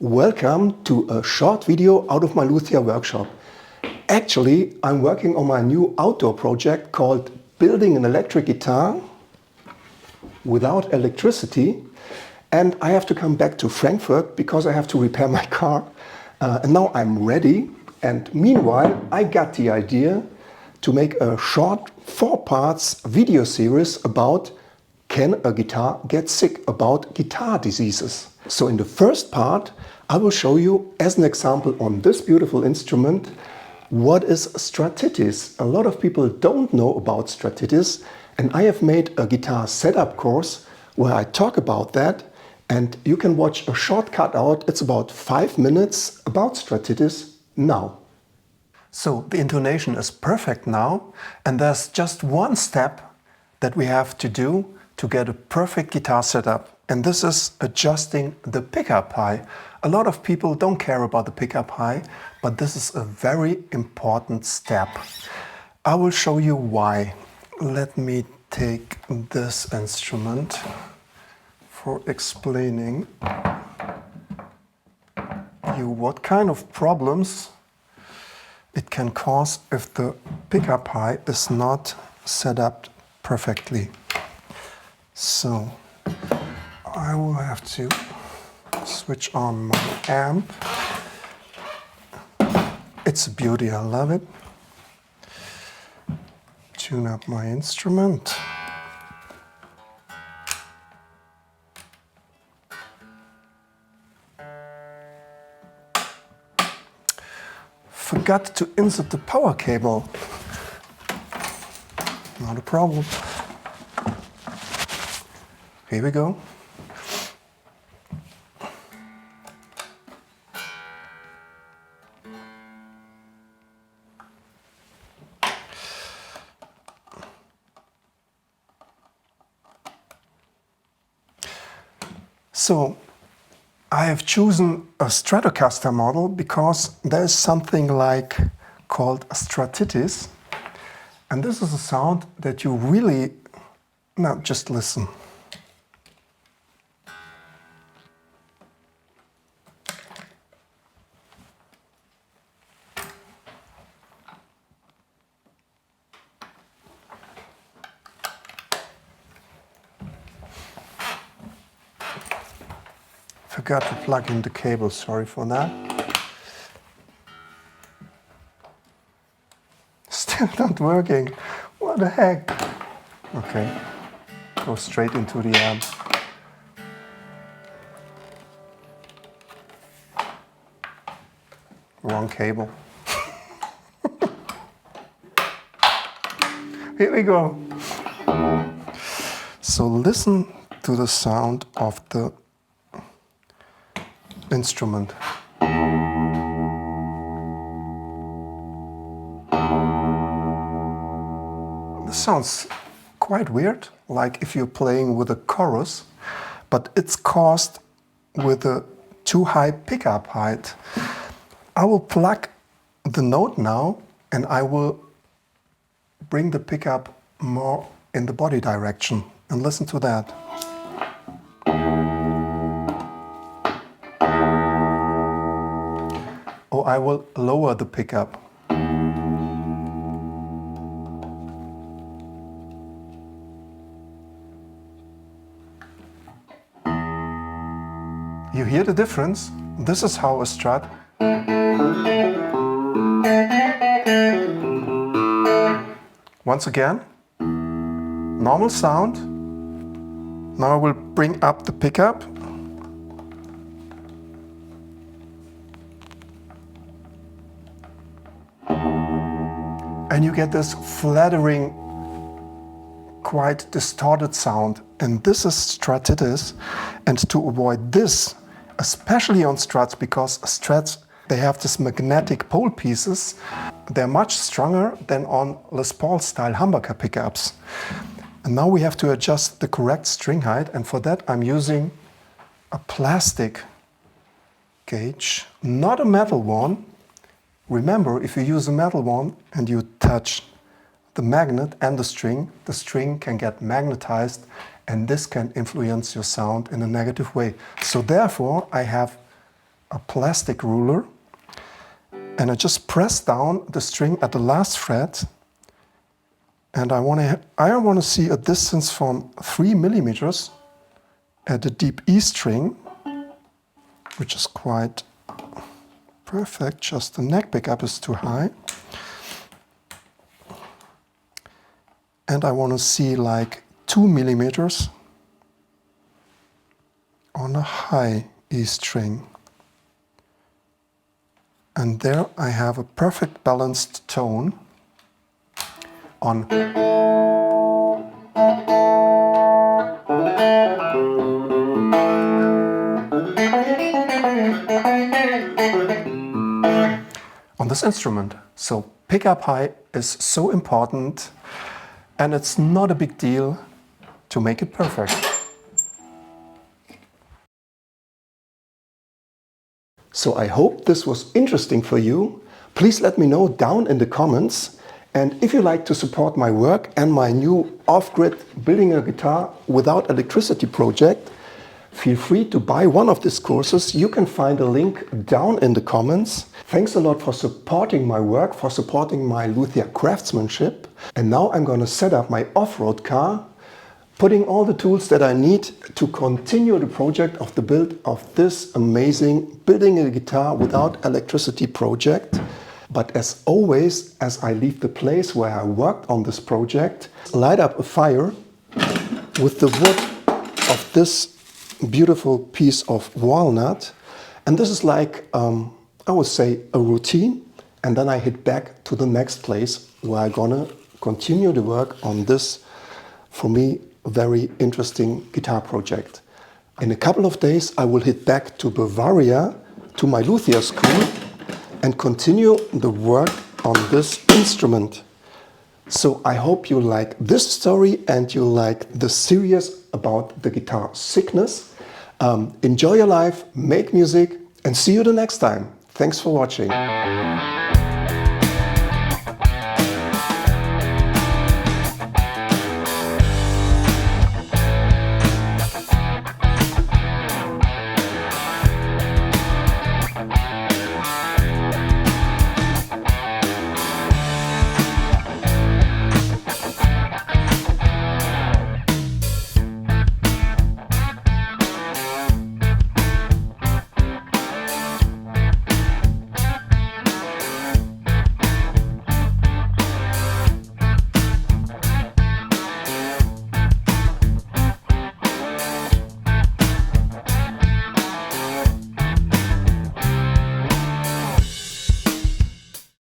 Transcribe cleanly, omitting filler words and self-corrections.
Welcome to a short video out of my Luthier workshop. Actually, I'm working on my new outdoor project called Building an Electric Guitar Without Electricity. And I have to come back to Frankfurt because I have to repair my car. And now I'm ready. And meanwhile, I got the idea to make a short 4 parts video series about can a guitar get sick, about guitar diseases. So in the first part, I will show you as an example on this beautiful instrument what is Stratitis. A lot of people don't know about Stratitis, and I have made a guitar setup course where I talk about that, and you can watch a short cutout. It's about 5 minutes about Stratitis now. So the intonation is perfect now, and there's just one step that we have to do to get a perfect guitar setup, and this is adjusting the pickup high. A lot of people don't care about the pickup high, but this is a very important step. I will show you why. Let me take this instrument for explaining you what kind of problems it can cause if the pickup high is not set up perfectly. So I will have to switch on my amp. It's a beauty, I love it. Tune up my instrument. Forgot to insert the power cable. Not a problem. Here we go. So I have chosen a Stratocaster model because there is something called Stratitis, and this is a sound that you really, now just listen. Forgot to plug in the cable, sorry for that. Still not working. What the heck? Okay, go straight into the amp. Wrong cable. Here we go. So listen to the sound of the instrument. This sounds quite weird, like if you're playing with a chorus, but it's caused with a too high pickup height. I will plug the note now, and I will bring the pickup more in the body direction, and listen to that. Or I will lower the pickup. You hear the difference? This is how a Strat. Once again, normal sound. Now I will bring up the pickup. And you get this flattering, quite distorted sound. And this is Stratitis. And to avoid this, especially on Strats, because Strats, they have this magnetic pole pieces, they're much stronger than on Les Paul style humbucker pickups. And now we have to adjust the correct string height, and for that I'm using a plastic gauge, not a metal one. Remember, if you use a metal one and you touch the magnet and the string can get magnetized, and this can influence your sound in a negative way. So therefore I have a plastic ruler, and I just press down the string at the last fret, and I want to see a distance from 3 millimeters at the deep E string, which is quite perfect, just the neck pickup is too high. And I want to see like 2 millimeters on a high E string. And there I have a perfect balanced tone on. On this instrument. So pickup high is so important, and it's not a big deal to make it perfect. So I hope this was interesting for you. Please let me know down in the comments. And if you like to support my work and my new off-grid building a guitar without electricity project, feel free to buy one of these courses. You can find a link down in the comments. Thanks a lot for supporting my work, for supporting my luthier craftsmanship. And now I'm going to set up my off-road car, putting all the tools that I need to continue the project of the build of this amazing building a guitar without electricity project. But as always, as I leave the place where I worked on this project, light up a fire with the wood of this beautiful piece of walnut. And this is like, I would say, a routine. And then I head back to the next place where I'm gonna continue the work on this, for me, very interesting guitar project. In a couple of days, I will head back to Bavaria, to my luthier school, and continue the work on this instrument. So I hope you like this story and you like the series about the guitar sickness. Enjoy your life, make music, and see you the next time. Thanks for watching.